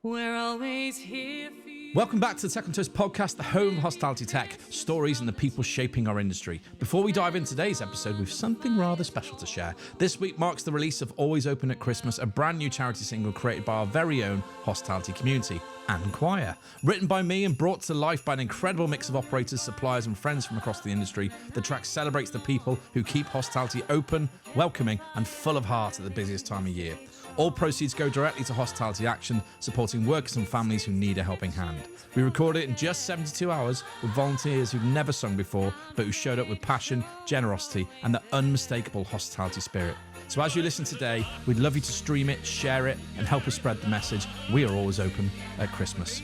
We're always here for you. Welcome back to the Tech on Toast podcast, the home of hospitality tech, stories and the people shaping our industry. Before we dive into today's episode, we've something rather special to share. This week marks the release of Always Open at Christmas, a brand new charity single created by our very own hospitality community and choir. Written by me and brought to life by an incredible mix of operators, suppliers and friends from across the industry, the track celebrates the people who keep hospitality open, welcoming and full of heart at the busiest time of year. All proceeds go directly to Hospitality Action, supporting workers and families who need a helping hand. We recorded it in just 72 hours with volunteers who've never sung before, but who showed up with passion, generosity, and the unmistakable hospitality spirit. So as you listen today, we'd love you to stream it, share it, and help us spread the message. We are always open at Christmas.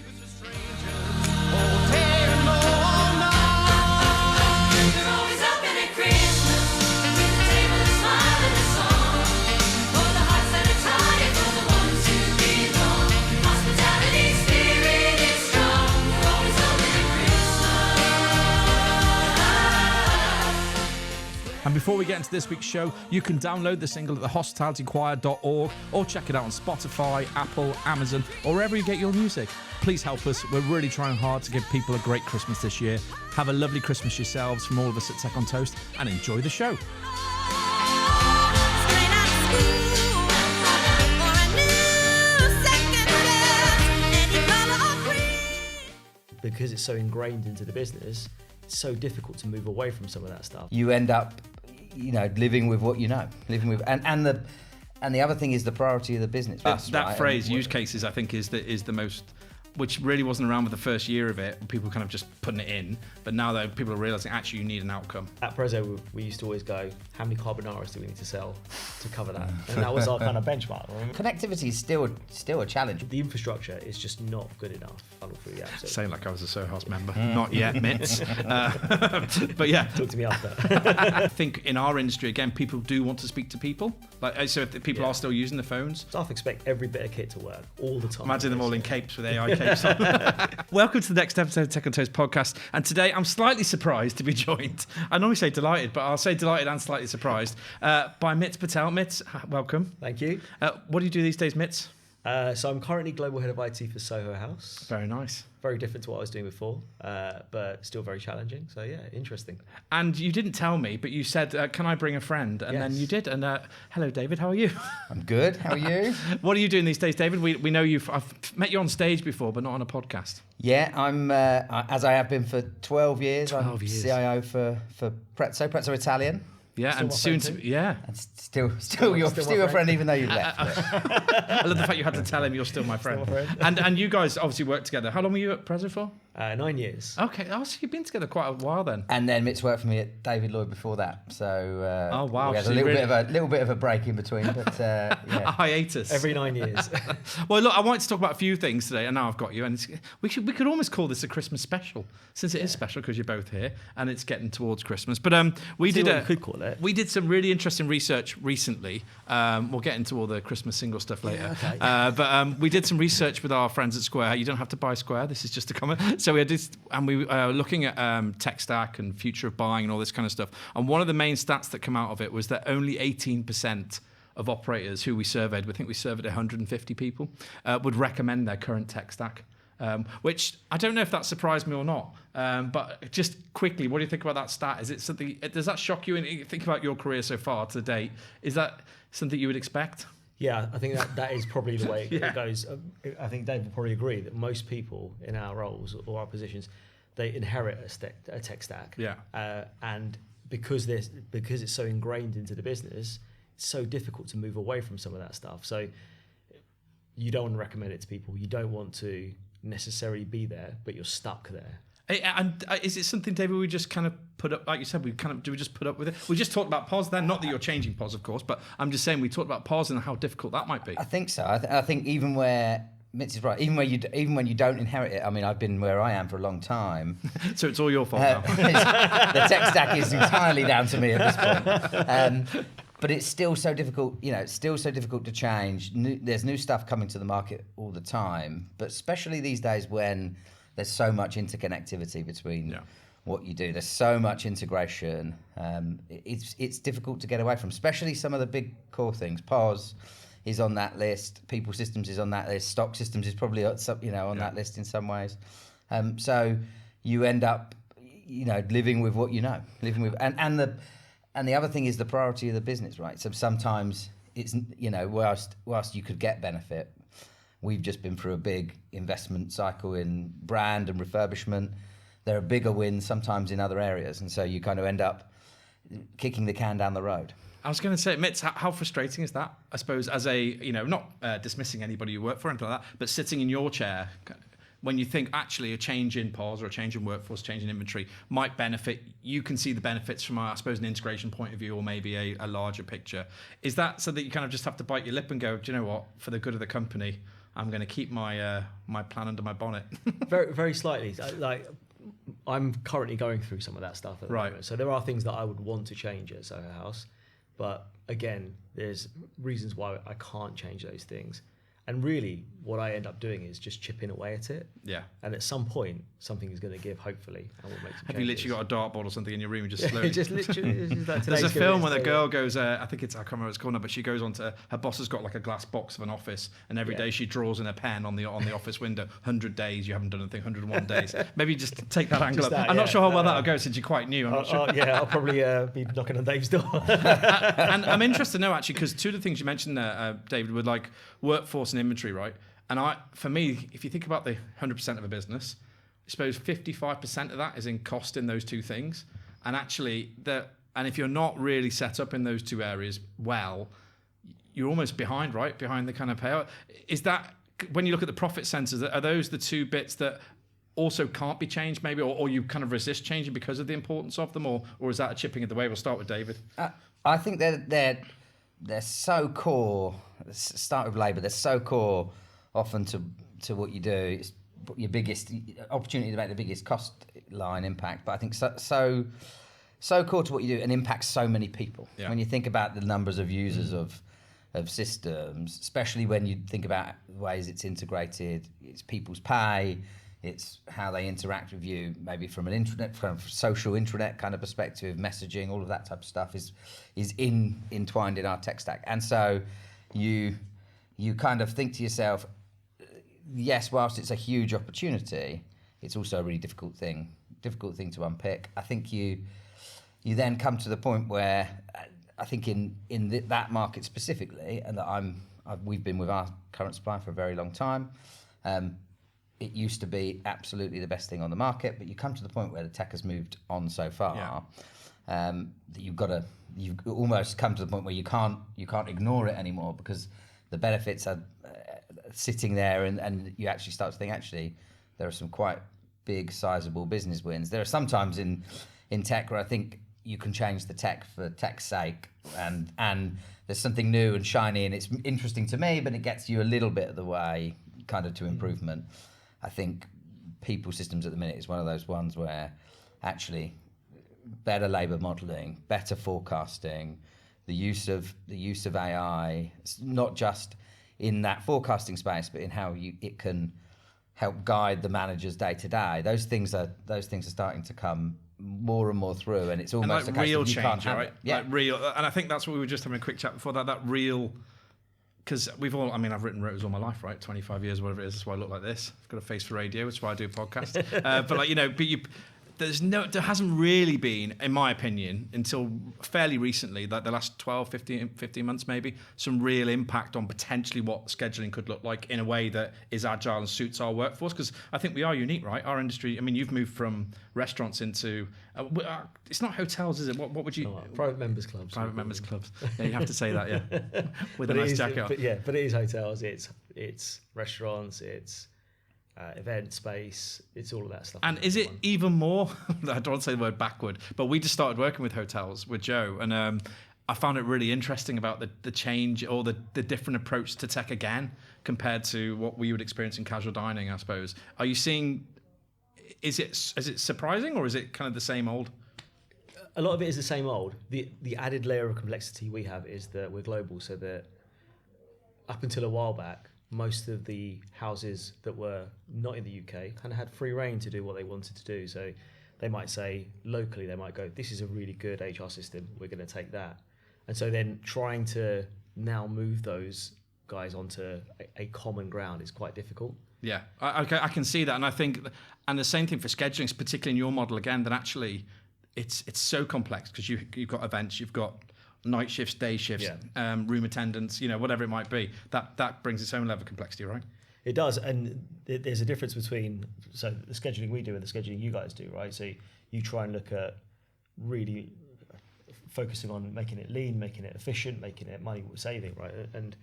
And before we get into this week's show, you can download the single at thehospitalitychoir.org or check it out on Spotify, Apple, Amazon, or wherever you get your music. Please help us. We're really trying hard to give people a great Christmas this year. Have a lovely Christmas yourselves from all of us at Tech on Toast and enjoy the show. Because it's so ingrained into the business, it's so difficult to move away from some of that stuff. You end up, living with what you know, and the other thing is the priority of the business. That phrase, use cases, I think is the most, which really wasn't around with the first year of it. People kind of just putting it in, but now that people are realizing actually you need an outcome. At Prezzo, we used to always go, how many carbonaras do we need to sell to cover that? And that was our kind of benchmark. Connectivity is still a challenge. The infrastructure is just not good enough. Saying like I was a Soho House member, not yet, Mitz. But yeah, talk to me after. I think in our industry again, people do want to speak to people. Like so, if people are still using the phones. Staff expect every bit of kit to work all the time. Imagine them all in capes with AI capes on. Welcome to the next episode of Tech on Toast podcast. And today I'm slightly surprised to be joined. I normally say delighted, but I'll say delighted and slightly surprised by Mitz Patel. Mitz, welcome. Thank you. What do you do these days, Mitz? So I'm currently global head of IT for Soho House. Very nice. Very different to what I was doing before, but still very challenging. So yeah, interesting. And you didn't tell me, but you said, can I bring a friend? And then you did. And hello, David, how are you? I'm good. How are you? What are you doing these days, David? We know I've met you on stage before, but not on a podcast. Yeah, I'm, as I have been for 12 years. I'm CIO for Prezzo Italian. Yeah, and soon to and still your friend, even though you've left. I love the fact you had to tell him you're still my friend. And you guys obviously worked together. How long were you at Prezzo for? 9 years. Okay, so you've been together quite a while then. And then Mitz worked for me at David Lloyd before that. So oh wow, we had a little bit of a break in between, but yeah. A hiatus every 9 years. Well, look, I wanted to talk about a few things today, and now I've got you. And we could almost call this a Christmas special, since it is special because you're both here and it's getting towards Christmas. But we could call it. We did some really interesting research recently. We'll get into all the Christmas single stuff later. Okay. But we did some research with our friends at Square. You don't have to buy Square. This is just a comment. So we were looking at tech stack and future of buying and all this kind of stuff. And one of the main stats that came out of it was that only 18% of operators who we surveyed, I think we surveyed 150 people, would recommend their current tech stack. Which I don't know if that surprised me or not. But just quickly, what do you think about that stat? Is it something? Does that shock you? And you think about your career so far to date. Is that something you would expect? Yeah, I think that is probably the way it goes. I think Dave will probably agree that most people in our roles or our positions, they inherit a tech stack. Yeah. And because it's so ingrained into the business, it's so difficult to move away from some of that stuff. So you don't want to recommend it to people. You don't want to necessarily be there, but you're stuck there. And is it something, David, we just kind of put up, like you said, do we just put up with it? We just talked about POS then, not that you're changing POS, of course, but I'm just saying we talked about POS and how difficult that might be. I think so. I think even where Mitz is right, even when you don't inherit it. I mean, I've been where I am for a long time. So it's all your fault now. The tech stack is entirely down to me at this point. But it's still so difficult, it's still so difficult to change. There's new stuff coming to the market all the time, but especially these days when there's so much interconnectivity between what you do. There's so much integration. It's difficult to get away from, especially some of the big core things. POS, is on that list. People systems is on that list. Stock systems is probably on that list in some ways. So you end up, living with what you know, and the other thing is the priority of the business, right? So sometimes it's, whilst you could get benefit, we've just been through a big investment cycle in brand and refurbishment. There are bigger wins sometimes in other areas, and so you kind of end up kicking the can down the road. I was going to say, Mitz, how frustrating is that? I suppose as a, not dismissing anybody you work for or anything like that, but sitting in your chair, when you think actually a change in POS or a change in workforce, change in inventory might benefit, you can see the benefits from, I suppose, an integration point of view or maybe a larger picture. Is that so that you kind of just have to bite your lip and go, do you know what, for the good of the company, I'm going to keep my my plan under my bonnet? Very, very slightly. Like, I'm currently going through some of that stuff at the moment. So there are things that I would want to change at Soho House. But again, there's reasons why I can't change those things. And really, what I end up doing is just chipping away at it. Yeah. And at some point, something is going to give, hopefully, and we'll make some Have changes. you literally got a dartboard or something in your room and just slowly... just literally... There's a film where the girl goes, I can't remember what it's called now, but she goes on to... Her boss has got like a glass box of an office, and every day she draws in a pen on the office window. 100 days, you haven't done anything, 101 days. Maybe just take that angle up. I'm not sure how well that'll go since you're quite new. I'm not sure. I'll probably be knocking on Dave's door. And I'm interested to know, actually, because two of the things you mentioned there, David, were like workforce and inventory, right? And for me, if you think about the 100% of a business, I suppose 55% of that is in cost in those two things. And actually, and if you're not really set up in those two areas well, you're almost behind, right? Behind the kind of payout. Is that, when you look at the profit centers, are those the two bits that also can't be changed maybe, or you kind of resist changing because of the importance of them, or is that a chipping at the way? We'll start with David. I think they're so core. Start with labour. They're so core often to what you do. It's your biggest opportunity to make the biggest cost line impact. But I think so core to what you do and impacts so many people. Yeah. When you think about the numbers of users of systems, especially when you think about ways it's integrated, it's people's pay, it's how they interact with you, maybe from an intranet, from a social intranet kind of perspective, messaging, all of that type of stuff is entwined in our tech stack. And so you kind of think to yourself, yes, whilst it's a huge opportunity, it's also a really difficult thing to unpick. I think you then come to the point where I think in that market specifically, and that we've been with our current supplier for a very long time. It used to be absolutely the best thing on the market, but you come to the point where the tech has moved on so far that you've almost come to the point where you can't ignore it anymore, because the benefits are sitting there, and you actually start to think, actually, there are some quite big, sizable business wins. There are sometimes in tech where I think you can change the tech for tech's sake, and there's something new and shiny, and it's interesting to me, but it gets you a little bit of the way kind of to improvement. I think people systems at the minute is one of those ones where actually better labour modelling, better forecasting, the use of AI, not just in that forecasting space, but in how it can help guide the managers day to day. Those things are starting to come more and more through, and it's almost like a case real of you change, can't have right? it. Yeah, like real. And I think that's what we were just having a quick chat before that real. Because I've written rotas all my life, right? 25 years, whatever it is. That's why I look like this. I've got a face for radio. That's why I do podcasts. There hasn't really been, in my opinion, until fairly recently, like the last 12, 15 months maybe, some real impact on potentially what scheduling could look like in a way that is agile and suits our workforce. Because I think we are unique, right? Our industry, you've moved from restaurants into, it's not hotels, is it? What would you... private members clubs. Private members clubs. Yeah, you have to say that, yeah. With a nice jacket on. But it is hotels, it's restaurants, it's... event space, it's all of that stuff. And is it even more, I don't want to say the word backward, but we just started working with hotels with Joe, and I found it really interesting about the change or the different approach to tech again compared to what we would experience in casual dining, I suppose. Are you seeing, is it surprising, or is it kind of the same old? A lot of it is the same old. The added layer of complexity we have is that we're global, so that up until a while back, most of the houses that were not in the UK kind of had free reign to do what they wanted to do. So they might say locally, they might go, this is a really good HR system, we're going to take that. And so then trying to now move those guys onto a common ground is quite difficult. Yeah, I can see that, and I think, and the same thing for scheduling, particularly in your model again, that actually it's so complex because you've got events, you've got night shifts, day shifts, room attendants, whatever it might be. That brings its own level of complexity, right? It does, and there's a difference between the scheduling we do and the scheduling you guys do, right? So you try and look at really focusing on making it lean, making it efficient, making it money saving, right? And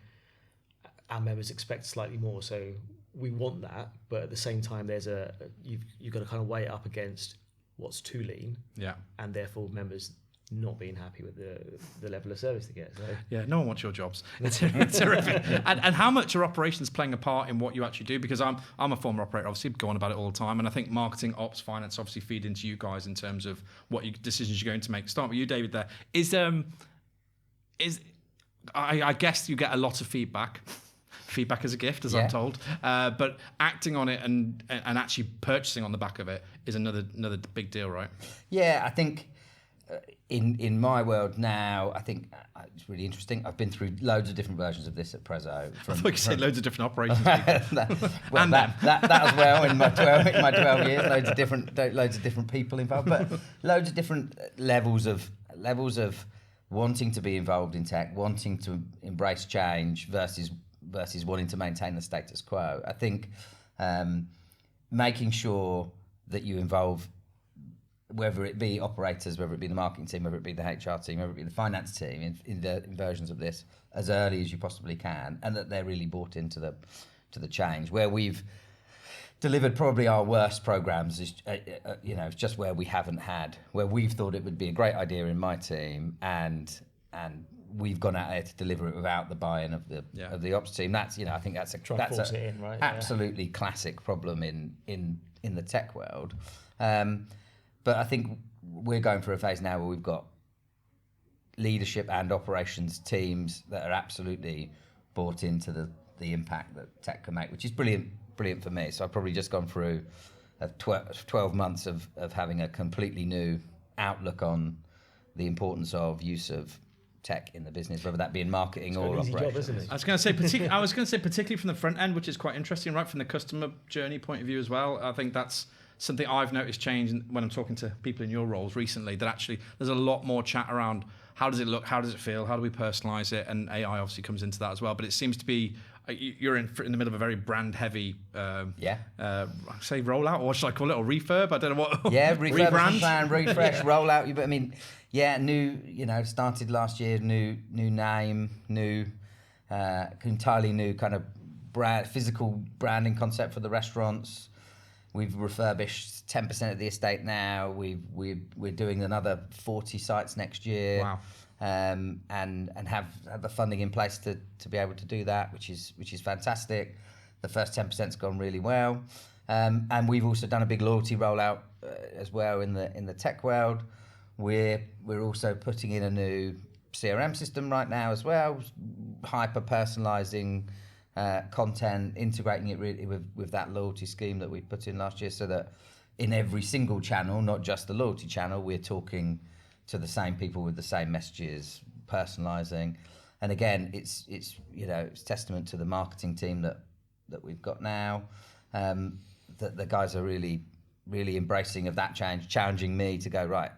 our members expect slightly more, so we want that, but at the same time, you've got to kind of weigh it up against what's too lean, and therefore members not being happy with the level of service they get. So. Yeah, no one wants your jobs. It's terrific. And how much are operations playing a part in what you actually do? Because I'm a former operator, obviously, go on about it all the time, and I think marketing, ops, finance obviously feed into you guys in terms of what decisions you're going to make. Start with you, David. There I guess you get a lot of feedback. Feedback is a gift, as I'm told. But acting on it and actually purchasing on the back of it is another big deal, right? Yeah, I think in my world now, I think it's really interesting. I've been through loads of different versions of this at Prezzo. I thought you said loads of different operations people. that as well in my 12 years, loads of different people involved, but loads of different levels of wanting to be involved in tech, wanting to embrace change versus wanting to maintain the status quo. I think making sure that you involve, whether it be operators, whether it be the marketing team, whether it be the HR team, whether it be the finance team, in versions of this as early as you possibly can, and that they're really bought into the change. Where we've delivered probably our worst programs is, it's just where we haven't had, where we've thought it would be a great idea in my team, and we've gone out there to deliver it without the buy-in of the ops team. That's I think that's a right? absolutely classic problem in the tech world. But I think we're going through a phase now where we've got leadership and operations teams that are absolutely bought into the impact that tech can make, which is brilliant for me. So I've probably just gone through 12 months of having a completely new outlook on the importance of use of tech in the business, whether that be in marketing or operations. I was going to say particularly from the front end, which is quite interesting, right, from the customer journey point of view as well. I think that's something I've noticed change when I'm talking to people in your roles recently, that actually there's a lot more chat around how does it look, how does it feel, how do we personalize it, and AI obviously comes into that as well. But it seems to be you're in the middle of a very brand heavy say rollout, or should I call it, or refurb? I don't know what. Yeah, rebrand, plan, refresh, rollout. But I mean, new. Started last year. New name, new, entirely new kind of physical branding concept for the restaurants. We've refurbished 10% of the estate now. We're doing another 40 sites next year. Wow. And have the funding in place to be able to do that, which is fantastic. The first 10%'s gone really well, and we've also done a big loyalty rollout as well in the tech world. We're also putting in a new CRM system right now as well, hyper personalising content, integrating it really with that loyalty scheme that we put in last year, so that in every single channel, not just the loyalty channel, we're talking to the same people with the same messages, personalising. And again, it's testament to the marketing team that we've got now, that the guys are really, really embracing of that change, challenging me to go, right,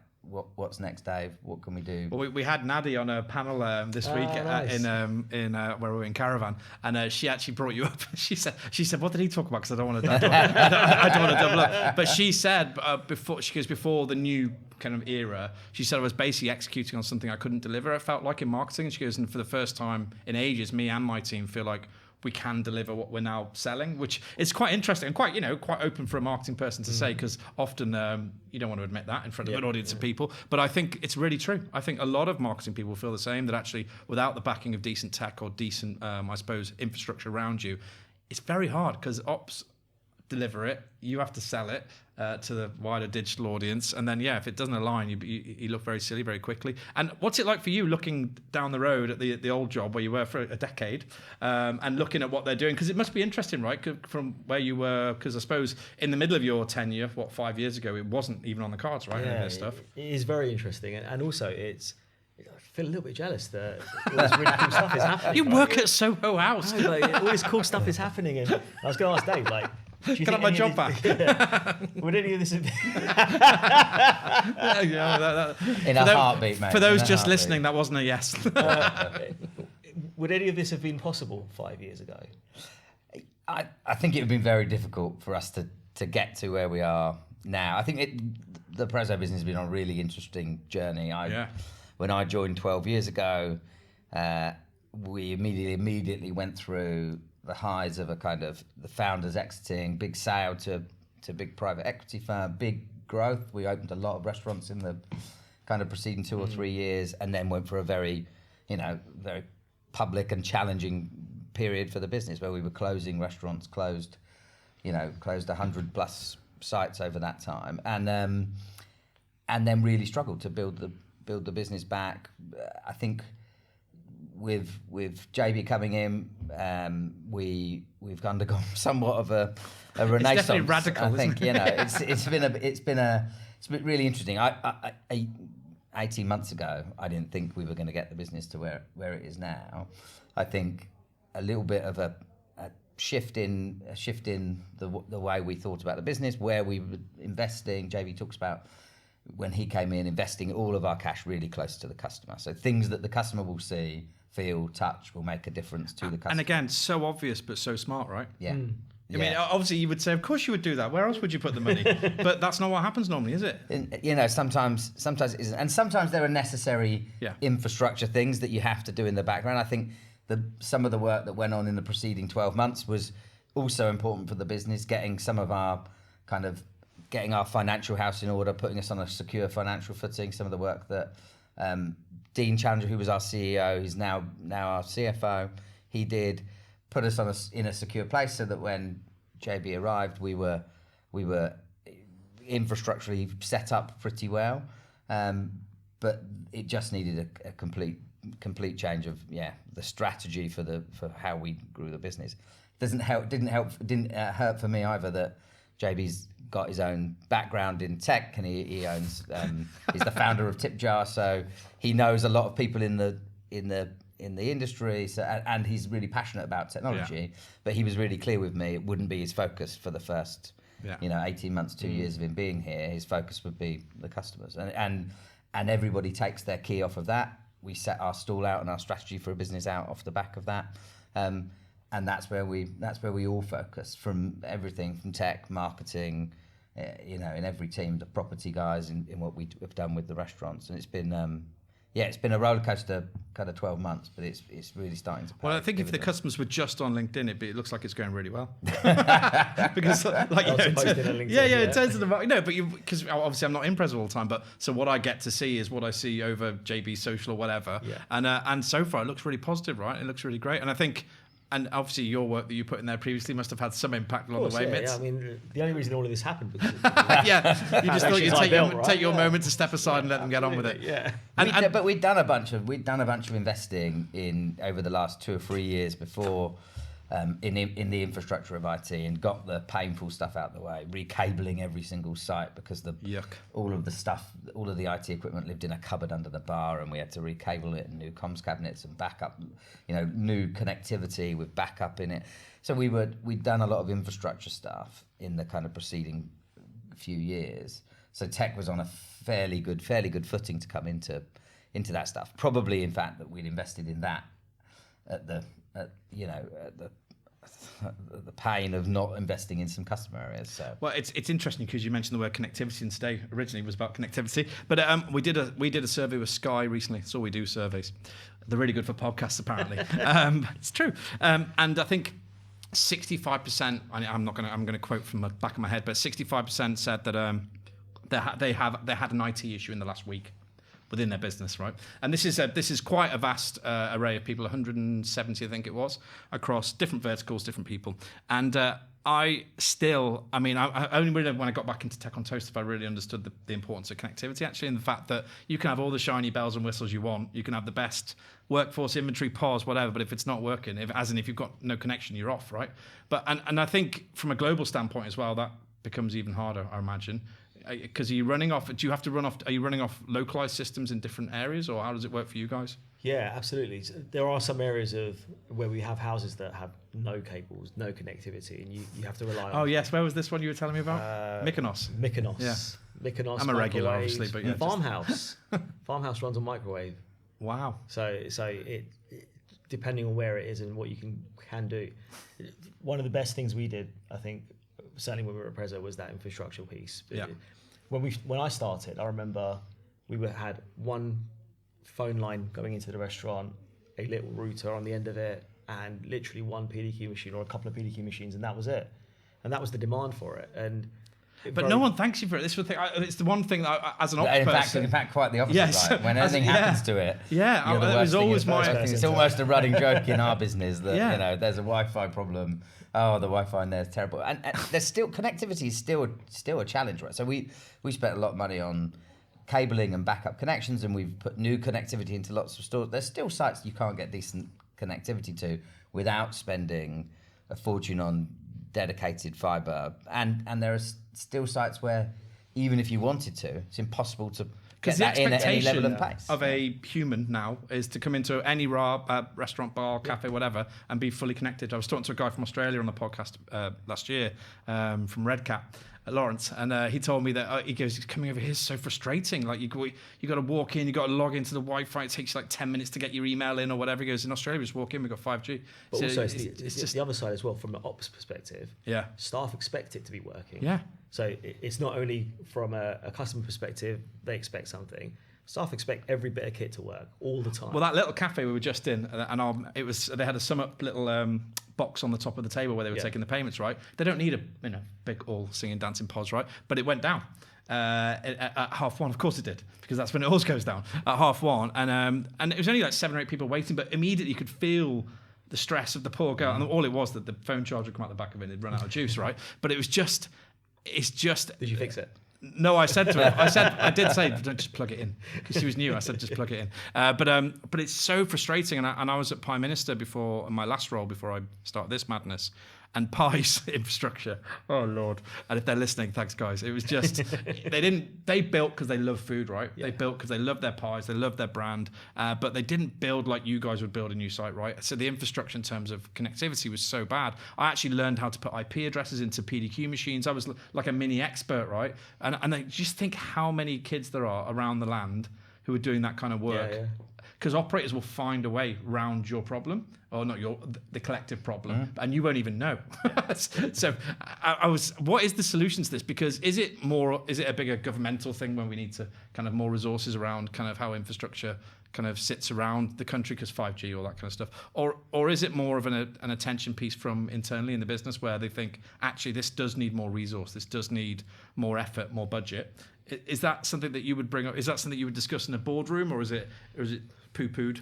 what's next, Dave? What can we do? Well, we had Nadie on a panel this week nice. in where we were in Caravan, and she actually brought you up. She said, what did he talk about? Because I don't want to I don't want to double up. But she said before the new kind of era, she said I was basically executing on something I couldn't deliver. It felt like in marketing. And she goes, and for the first time in ages, me and my team feel like we can deliver what we're now selling, which is quite interesting and quite open for a marketing person to say, because often you don't want to admit that in front of an audience of people. But I think it's really true. I think a lot of marketing people feel the same, that actually without the backing of decent tech or decent, I suppose, infrastructure around you, it's very hard, because ops deliver it, you have to sell it to the wider digital audience, and then if it doesn't align, you look very silly very quickly. And what's it like for you looking down the road at the old job where you were for a decade, and looking at what they're doing? Because it must be interesting, right, from where you were, because I suppose in the middle of your tenure, 5 years ago, it wasn't even on the cards, right? Yeah, this stuff. It is very interesting, and also it's feel a little bit jealous that all this really cool stuff is happening. You work at Soho House. No, like, all this cool stuff is happening, and I was going to ask Dave, like, do you Can I think have my any job of back? Yeah. Would any of this have In a heartbeat, mate. For those in a just heartbeat. listening, that wasn't a yes. would any of this have been possible 5 years ago? I think it would have been very difficult for us to get to where we are now. I think the Prezzo business has been on a really interesting journey. When I joined 12 years ago, we immediately went through the highs of a kind of the founders exiting, big sale to big private equity firm, big growth. We opened a lot of restaurants in the kind of preceding 2 or 3 years, and then went for a very public and challenging period for the business where we were closing restaurants, closed 100 plus sites over that time, and then really struggled to build the business back. I think with JB coming in, we've undergone somewhat of a renaissance. It's definitely radical. I think isn't it? it's been really interesting. I 18 months ago, I didn't think we were going to get the business to where it is now. I think a little bit of a shift in the way we thought about the business, where we were investing. JB talks about when he came in, investing all of our cash really close to the customer. So things that the customer will see, feel, touch will make a difference to the customer. And again, so obvious but so smart, right? Yeah. I mean, obviously you would say, of course you would do that. Where else would you put the money? But that's not what happens normally, is it? Sometimes it isn't. And sometimes there are necessary infrastructure things that you have to do in the background. I think some of the work that went on in the preceding 12 months was also important for the business, getting our financial house in order, putting us on a secure financial footing. Some of the work that Dean Challenger, who was our CEO, who's now our CFO, he did, put us in a secure place so that when JB arrived, we were infrastructurally set up pretty well. But it just needed a complete change of the strategy for how we grew the business. Didn't hurt for me either that JB's got his own background in tech, and he owns he's the founder of TipJar, so he knows a lot of people in the industry, so, and he's really passionate about technology. But he was really clear with me it wouldn't be his focus for the first 18 months, 2 years of him being here. His focus would be the customers, and everybody takes their key off of that. We set our stall out and our strategy for a business out off the back of that, and that's where we all focus, from everything from tech, marketing, in every team, the property guys, in what we have done with the restaurants. And it's been it's been a roller coaster kind of 12 months, but it's really starting to pay. Well, I think if the customers were just on LinkedIn, it looks like it's going really well. Because in terms of the market, but because obviously I'm not in Prezzo all the time, but so what I get to see is what I see over JB Social or whatever, and so far it looks really positive, right? It looks really great, and I think. And obviously, your work that you put in there previously must have had some impact along the way, Mitz. Yeah, I mean, the only reason all of this happened because you just thought you'd take your moment to step aside and let them get on with it. Yeah, but we'd done a bunch of investing in over the last 2 or 3 years before. In the infrastructure of IT, and got the painful stuff out of the way, recabling every single site because all of the IT equipment lived in a cupboard under the bar, and we had to recable it, and new comms cabinets and backup, new connectivity with backup in it. So we'd done a lot of infrastructure stuff in the kind of preceding few years. So tech was on a fairly good footing to come into that stuff. Probably, in fact, that we'd invested in that at the pain of not investing in some customer areas. So well, it's interesting because you mentioned the word connectivity, and today originally was about connectivity. But we did a survey with Sky recently. That's all we do, surveys. They're really good for podcasts, apparently. It's true. And I think 65%. I'm going to quote from the back of my head, but 65% said that they had an IT issue in the last week within their business, right? And this is quite a vast array of people, 170, I think it was, across different verticals, different people. And I only really, when I got back into Tech on Toast, if I really understood the importance of connectivity, actually, and the fact that you can have all the shiny bells and whistles you want, you can have the best workforce, inventory, POS, whatever, but if it's not working, if you've got no connection, you're off, right? But and I think from a global standpoint as well, that becomes even harder, I imagine. Because are you running off? Do you have to run off? Are you running off localized systems in different areas, or how does it work for you guys? Yeah, absolutely. So there are some areas of where we have houses that have no cables, no connectivity, and you have to rely on. Oh yes, where was this one you were telling me about? Mykonos. Mykonos. Yeah. Mykonos. I'm a regular, microwaves. obviously, but yeah. Farmhouse. Farmhouse runs on microwave. Wow. So it depending on where it is and what you can do. One of the best things we did, I think, certainly when we were at Prezzo, was that infrastructure piece. Yeah. When I started, I remember we had one phone line going into the restaurant, a little router on the end of it, and literally one PDQ machine or a couple of PDQ machines, and that was it. And that was the demand for it. But no one thanks you for it. This is the thing. It's the one thing that as an ops person. In fact, quite the opposite. Yes. Right? When anything happens to it, yeah, you're the it worst was always thing. my. It's almost a running joke in our business that Yeah. there's a Wi-Fi problem. Oh, the Wi-Fi in there is terrible, and there's still connectivity is still a challenge, right? So we spent a lot of money on cabling and backup connections, and we've put new connectivity into lots of stores. There's still sites you can't get decent connectivity to without spending a fortune on dedicated fibre, and there are still sites where even if you wanted to, it's impossible to get that in at any level of pace. Of a human now is to come into any restaurant, bar, cafe, whatever, and be fully connected. I was talking to a guy from Australia on the podcast last year from Red Cat, Lawrence, and he told me that he goes, coming over here is so frustrating. Like you got to walk in, you got to log into the Wi-Fi. It takes you like 10 minutes to get your email in or whatever. He goes, in Australia, we just walk in, we got 5G. But so also, it's just the other side as well. From an ops perspective, yeah, staff expect it to be working. Yeah. So it's not only from a customer perspective, they expect something. Staff expect every bit of kit to work all the time. Well, that little cafe we were just in, and they had a sum up little box on the top of the table where they were taking the payments. Right, they don't need a big all singing dancing pods, right? But it went down at 1:30. Of course it did, because that's when it always goes down at 1:30. And it was only like 7 or 8 people waiting, but immediately you could feel the stress of the poor girl, and all it was that the phone charger would come out the back of it and it'd run out of juice, right? But it's just. Did you fix it? No, I said to her, I did say, don't just plug it in, because she was new. I said, just plug it in. But it's so frustrating. And I was at Prime Minister before, in my last role, before I started this madness. And Pi's infrastructure, oh Lord! And if they're listening, thanks guys. It was just they built because they love food, right? Yeah. They built because they love their pies, they love their brand, but they didn't build like you guys would build a new site, right? So the infrastructure in terms of connectivity was so bad. I actually learned how to put IP addresses into PDQ machines. I was like a mini expert, right? And I just think how many kids there are around the land who are doing that kind of work. Yeah. Because operators will find a way around your problem, or not the collective problem, and you won't even know. So, what is the solution to this? Because is it a bigger governmental thing when we need to kind of more resources around kind of how infrastructure kind of sits around the country, because 5G, all that kind of stuff, or is it more of an attention piece from internally in the business where they think actually this does need more resource, this does need more effort, more budget? Is that something that you would bring up? Is that something you would discuss in a boardroom, or is it poo-pooed?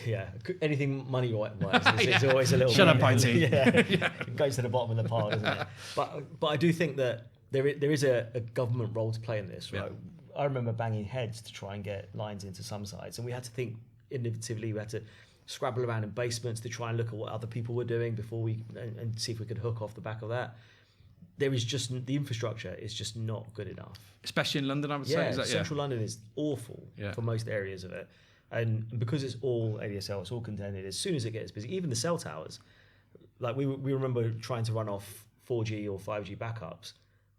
Yeah, anything money-wise is always a little. Shut up, IT. Yeah, it goes to the bottom of the pile, doesn't it? But I do think that there is a government role to play in this, right? Yeah. I remember banging heads to try and get lines into some sites, and we had to think innovatively. We had to scrabble around in basements to try and look at what other people were doing before and see if we could hook off the back of that. There is just the infrastructure is just not good enough, especially in London. I would say. Central London is awful for most areas of it, and because it's all ADSL, it's all contented. As soon as it gets busy, even the cell towers, like we remember trying to run off 4G or 5G backups,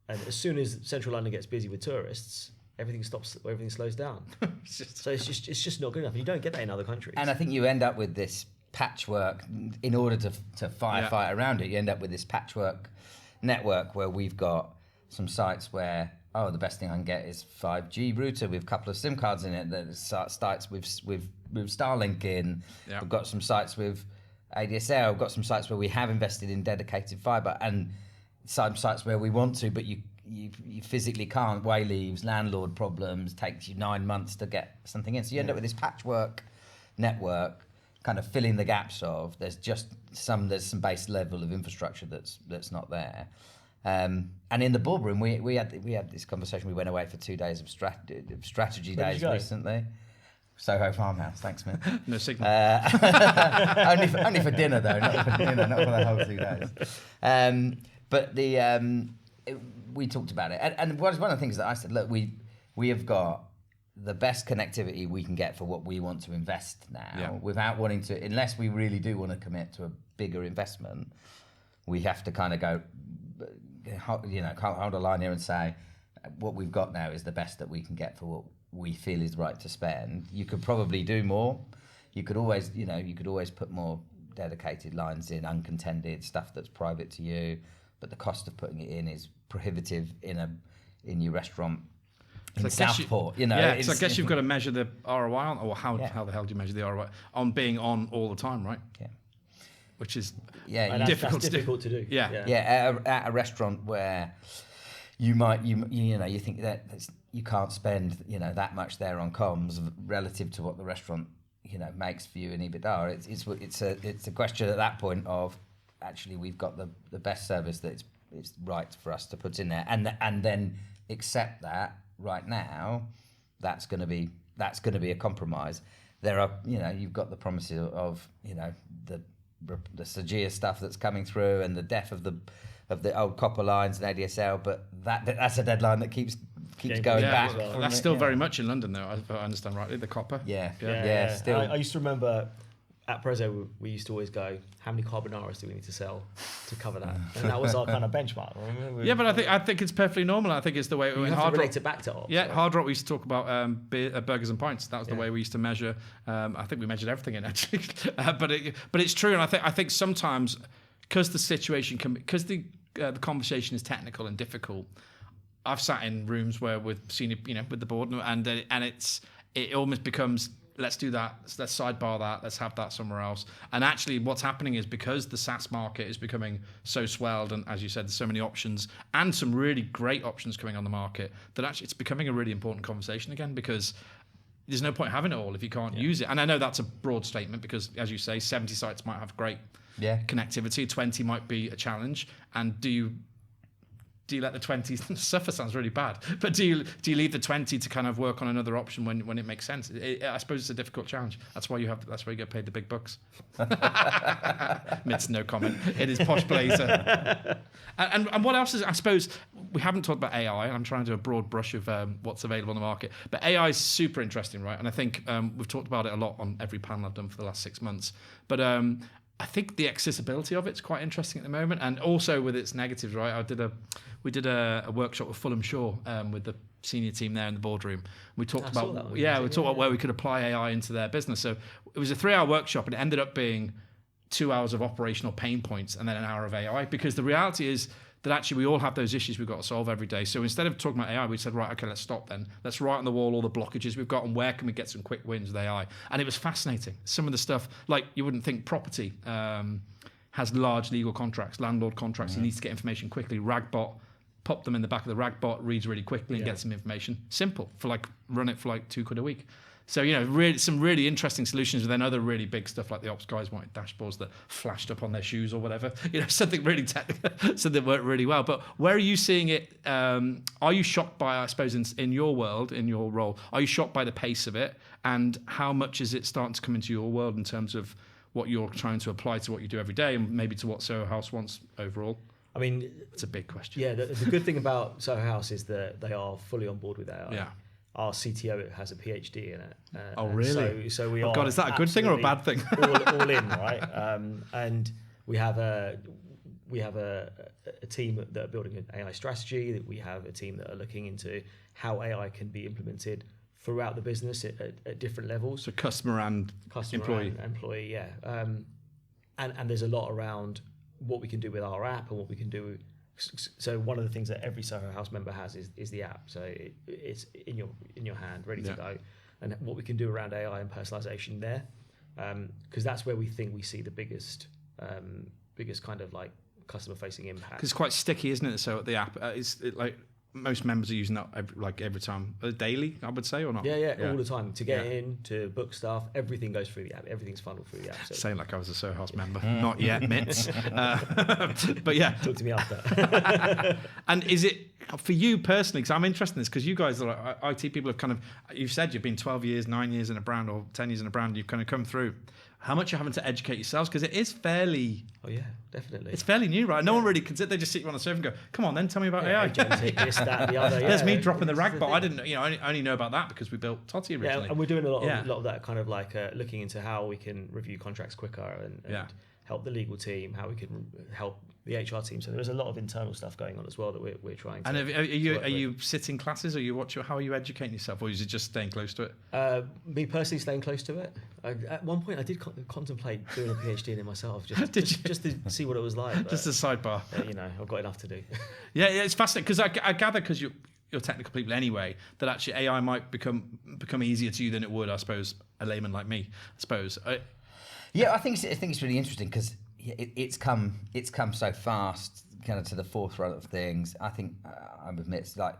and as soon as Central London gets busy with tourists, everything stops. Everything slows down. So it's just not good enough. And you don't get that in other countries. And I think you end up with this patchwork in order to firefight around it. You end up with this patchwork network where we've got some sites where the best thing I can get is 5G router with a couple of SIM cards in it. That starts with Starlink in. Yeah. We've got some sites with ADSL. We've got some sites where we have invested in dedicated fibre, and some sites where we want to, but you physically can't. Way leaves, landlord problems, takes you 9 months to get something in. So you end up with this patchwork network, kind of filling the gaps of there's some base level of infrastructure that's not there. And in the boardroom, we had this conversation. We went away for 2 days of strategy days recently. Soho Farmhouse, thanks, man. No signal. Only for dinner though, not for the whole 2 days. But we talked about it, and one of the things that I said, look, we have got the best connectivity we can get for what we want to invest now, without wanting to, unless we really do want to commit to a bigger investment, we have to kind of go, hold a line here and say, what we've got now is the best that we can get for what we feel is right to spend. You could probably do more. You could always put more dedicated lines in, uncontended stuff that's private to you, but the cost of putting it in is prohibitive in your restaurant in Southport. So I guess you've got to measure the ROI, or how the hell do you measure the ROI on being on all the time, right? Yeah. Which is that's difficult to do. Yeah. At a restaurant where you might you think that you can't spend that much there on comms relative to what the restaurant makes for you in EBITDA. It's a question at that point of, actually, we've got the best service that it's right for us to put in there, and then accept that right now. That's going to be a compromise. There are you've got the promises of the Sagia stuff that's coming through, and the death of the old copper lines and ADSL, but that's a deadline that keeps going back. Well. That's still very much in London, though, if I understand rightly, the copper. Yeah. Still, I used to remember at Prezzo, we used to always go, how many carbonaras do we need to sell to cover that? And that was our kind of benchmark. But I think it's perfectly normal. I think it's the way you in have Hard to relate Rock. it back to ops. Yeah, Hard Rock, we used to talk about burgers and pints. That was the way we used to measure. I think we measured everything in, actually. But it's true, and I think sometimes, because the situation because the conversation is technical and difficult, I've sat in rooms where with senior, with the board, and it almost becomes, let's do that, let's sidebar that, let's have that somewhere else. And actually what's happening is, because the SaaS market is becoming so swelled, and as you said, there's so many options and some really great options coming on the market, that actually it's becoming a really important conversation again, because there's no point having it all if you can't use it. And I know that's a broad statement, because as you say, 70 sites might have great connectivity, 20 might be a challenge. And do you let the 20 suffer? Sounds really bad, but do you leave the 20 to kind of work on another option when it makes sense? I suppose it's a difficult challenge. That's why you get paid the big bucks. Mitz, no comment. It is posh blazer. And what else is? I suppose we haven't talked about AI, and I'm trying to do a broad brush of what's available on the market. But AI is super interesting, right? And I think we've talked about it a lot on every panel I've done for the last 6 months. But I think the accessibility of it's quite interesting at the moment, and also with its negatives, right? We did a workshop with Fulham Shaw with the senior team there in the boardroom. We talked about where we could apply AI into their business. So it was a 3-hour workshop, and it ended up being 2 hours of operational pain points and then an hour of AI, because the reality is that actually we all have those issues we've got to solve every day. So instead of talking about AI, we said, right, okay, let's stop then. Let's write on the wall all the blockages we've got and where can we get some quick wins with AI. And it was fascinating. Some of the stuff, like you wouldn't think property has large legal contracts, landlord contracts. You need to get information quickly. Ragbot, pop them in the back of the Ragbot, reads really quickly and gets some information. Simple, run it for like £2 a week. So, really, some really interesting solutions, and then other really big stuff like the ops guys wanted dashboards that flashed up on their shoes or whatever. Something really technical, so that worked really well. But where are you seeing it? Are you shocked by, I suppose, in your world, in your role, are you shocked by the pace of it? And how much is it starting to come into your world in terms of what you're trying to apply to what you do every day, and maybe to what Soho House wants overall? I mean, it's a big question. Yeah, the good thing about Soho House is that they are fully on board with AI. Yeah. Our CTO has a PhD in it. Oh, really? So we are. God, is that a good thing or a bad thing? all in, right? And we have a team that are building an AI strategy. We have a team that are looking into how AI can be implemented throughout the business at different levels. So customer and employee. Employee, yeah. And there's a lot around what we can do with our app and what we can do. So one of the things that every Soho House member has is the app. So it's in your hand, ready to go. And what we can do around AI and personalization there, because that's where we think we see the biggest kind of like customer facing impact. Because it's quite sticky, isn't it? So the app, like most members are using that every time, daily, I would say, or not? Yeah, all the time. To get in, to book stuff, everything goes through the app. Everything's funneled through the app. So. Saying like I was a Soho House member. Not yet, Mitz. But yeah. Talk to me after. And is it, for you personally, because I'm interested in this, because you guys are like, IT people have kind of, you've said you've been 12 years, 9 years in a brand, or 10 years in a brand, you've kind of come through. How much you're having to educate yourselves? Because it is fairly... Oh, yeah, definitely. It's fairly new, right? No one really considers. They just sit you on the sofa and go, come on, then tell me about AI. Agentic, this, that, the other. There's me dropping the rag, but I didn't, I only know about that because we built Totty originally. Yeah, and we're doing a lot of that kind of like looking into how we can review contracts quicker and help the legal team, how we can help the HR team. So there's a lot of internal stuff going on as well that we're trying to. And are you sitting classes? How are you educating yourself, or is it just staying close to it? Me personally, staying close to it. At one point, I did contemplate doing a PhD in it myself, just to see what it was like. Just a sidebar. I've got enough to do. Yeah, it's fascinating because I gather, because you're technical people anyway, that actually AI might become easier to you than it would, I suppose, a layman like me. I suppose. Yeah, I think it's really interesting because it's come so fast, kind of to the forefront of things. I think I admit it's like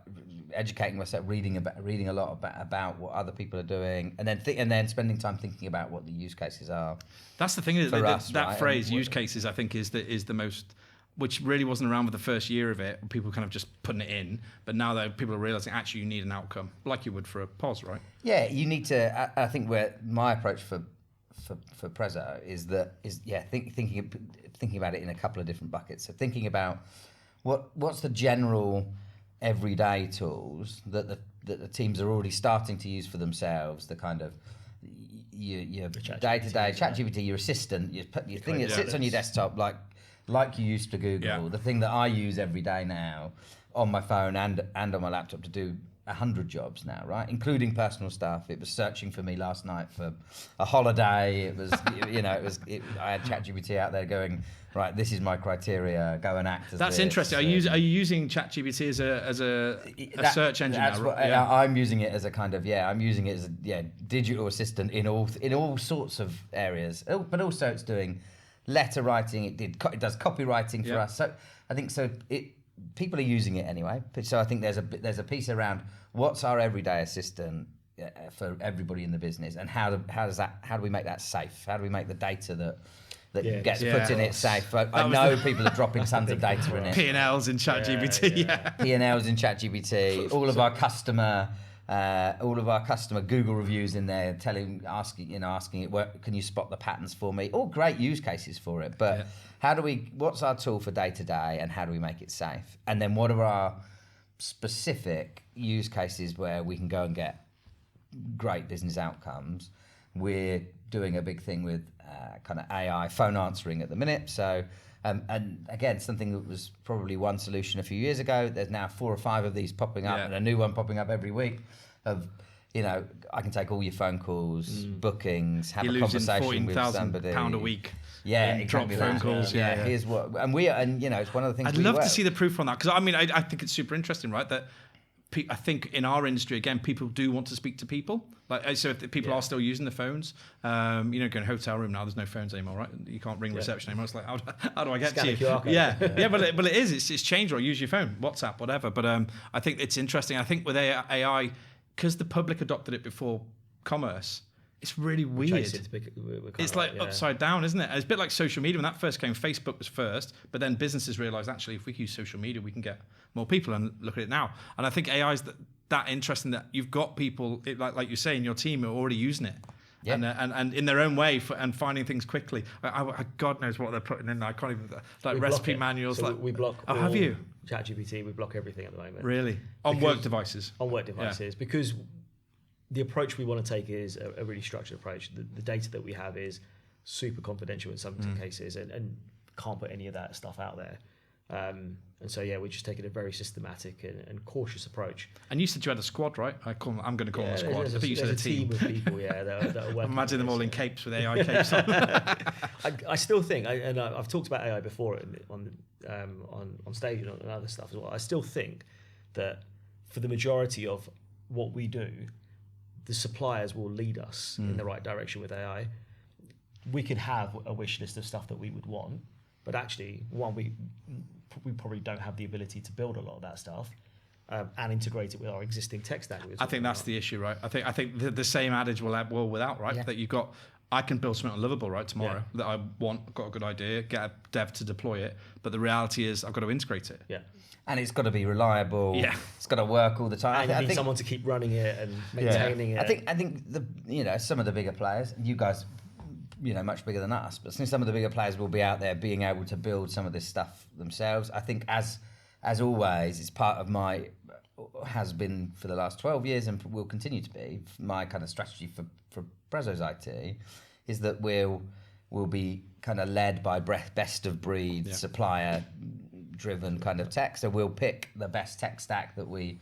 educating myself, reading a lot about what other people are doing, and then spending time thinking about what the use cases are. That's the thing. That phrase, use cases, I think is the most, which really wasn't around for the first year of it. People kind of just putting it in, but now that people are realizing actually you need an outcome, like you would for a POS, right? Yeah, you need to. I think where my approach for Prezzo is thinking about it in a couple of different buckets. So thinking about what's the general everyday tools that the teams are already starting to use for themselves, the kind of your day-to-day ChatGPT, your assistant, your thing that sits on your desktop like you used to Google, the thing that I use every day now on my phone and on my laptop to do 100 jobs now, right? Including personal stuff. It was searching for me last night for a holiday. It was, I had ChatGPT out there going, right, this is my criteria, go and act as That's this. Interesting. Are you using ChatGPT as a search engine now? I'm using it as a kind of, I'm using it as a digital assistant in all sorts of areas. But also it's doing letter writing, it does copywriting for us. So I think people are using it anyway. So I think there's a piece around what's our everyday assistant for everybody in the business, and how do we make that safe? How do we make the data that gets put in it safe? I know people are dropping tons of data in it. P&Ls in ChatGPT, P&Ls in ChatGPT. All of our customer Google reviews in there, asking it, can you spot the patterns for me? All great use cases for it, but what's our tool for day to day, and how do we make it safe? And then what are our specific use cases where we can go and get great business outcomes? We're doing a big thing with kind of AI phone answering at the minute. So, and again, something that was probably one solution a few years ago. There's now 4 or 5 of these popping up, and a new one popping up every week. I can take all your phone calls, bookings, have a conversation with somebody. £14,000 a week. Yeah, exactly. Drop phone calls. Here's what, and it's one of the things. I'd love to see the proof on that, because I think it's super interesting, right? That I think in our industry, again, people do want to speak to people. So if people are still using the phones, go in a hotel room now, there's no phones anymore, right? You can't ring reception anymore. It's like, how do I get to you? But it is. It's changed. Or use your phone, WhatsApp, whatever. But I think it's interesting. I think with AI, because the public adopted it before commerce, it's really weird. It's like upside down, isn't it? It's a bit like social media. When that first came, Facebook was first, but then businesses realised, actually, if we use social media, we can get more people, and look at it now. And I think AI is that interesting that you've got people, like you say, in your team are already using it. Yeah. And in their own way and finding things quickly. God knows what they're putting in there. I can't even, recipe manuals. So we block have you? ChatGPT, we block everything at the moment. Really? On work devices? On work devices, because the approach we want to take is a really structured approach. The data that we have is super confidential in some cases, and can't put any of that stuff out there. And so we're just taking a very systematic and cautious approach. And you said you had a squad, right? I'm going to call them a squad. I think you said a team of people, that are working. Imagine them all in capes with AI capes on. I still think, and I've talked about AI before on stage and other stuff as well. I still think that for the majority of what we do, the suppliers will lead us in the right direction with AI. We could have a wish list of stuff that we would want, but actually, we probably don't have the ability to build a lot of that stuff and integrate it with our existing tech stack. I think that's the issue, right? I think the same adage will without, right? Yeah. That you've got I can build something unlovable right tomorrow that I want. I've got a good idea, get a dev to deploy it, but the reality is I've got to integrate it. Yeah. And it's got to be reliable. Yeah. It's got to work all the time. And you need someone to keep running it and maintaining it. I think some of the bigger players, you guys, much bigger than us, but some of the bigger players will be out there being able to build some of this stuff themselves. I think as always, it's part of has been for the last 12 years and will continue to be my kind of strategy for Prezzo's IT, is that we'll be kind of led by best of breed supplier driven kind of tech. So we'll pick the best tech stack that we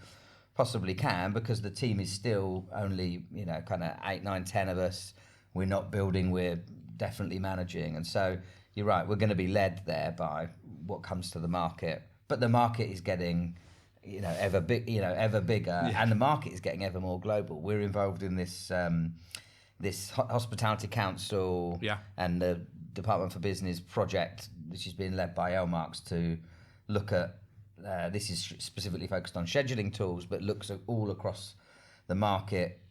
possibly can, because the team is still only, kind of 8, 9, 10 of us. We're not building, we're definitely managing. And so you're right, we're going to be led there by what comes to the market. But the market is getting, ever bigger, and the market is getting ever more global. We're involved in this this Hospitality Council and the Department for Business project, which is being led by Elmarks to look at, this is specifically focused on scheduling tools, but looks at all across the market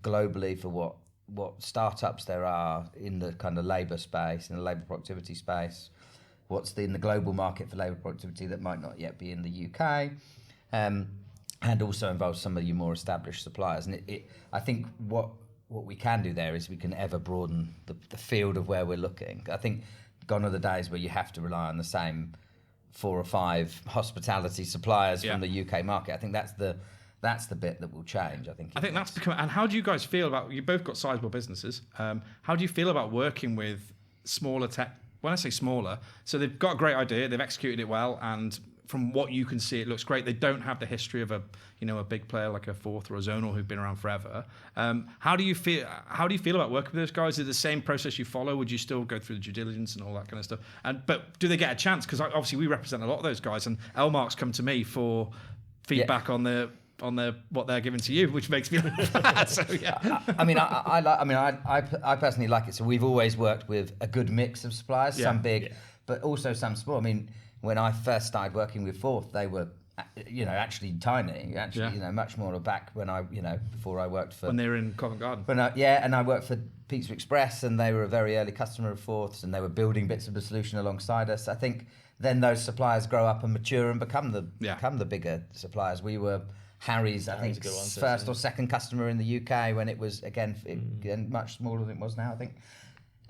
globally for what startups there are in the kind of labour space, in the labour productivity space, what's in the global market for labour productivity that might not yet be in the UK, and also involves some of your more established suppliers. And I think what we can do there is we can ever broaden the field of where we're looking. I think gone are the days where you have to rely on the same 4 or 5 hospitality suppliers from the UK market. I think that's the bit that will change. I think that's become. And how do you guys feel about? You both got sizable businesses. How do you feel about working with smaller tech? When I say smaller, so they've got a great idea, they've executed it well, and from what you can see, it looks great. They don't have the history of a big player like a Forth or a Zonal who've been around forever. How do you feel about working with those guys? Is it the same process you follow? Would you still go through the due diligence and all that kind of stuff? But do they get a chance? Because obviously we represent a lot of those guys, and Elmarks come to me for feedback on what they're giving to you, which makes me bad. So I personally like it. So we've always worked with a good mix of suppliers, some big, but also some small. I mean, when I first started working with Forth, they were, actually tiny. Much more back when before I worked for. When they were in Covent Garden. And I worked for Pizza Express, and they were a very early customer of Forth's, and they were building bits of the solution alongside us. I think then those suppliers grow up and mature and become the bigger suppliers. We were Harry's, I think, first or second customer in the UK when it was, again much smaller than it was now, I think.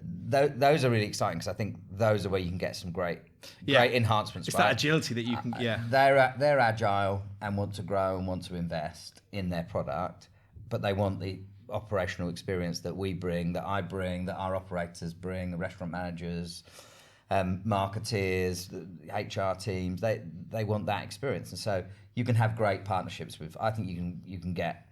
Those are really exciting, because I think those are where you can get some great enhancements. It's that agility that you can, They're agile and want to grow and want to invest in their product, but they want the operational experience that we bring, that I bring, that our operators bring, the restaurant managers, marketeers, HR teams. They want that experience, and so you can have great partnerships with. I think you can get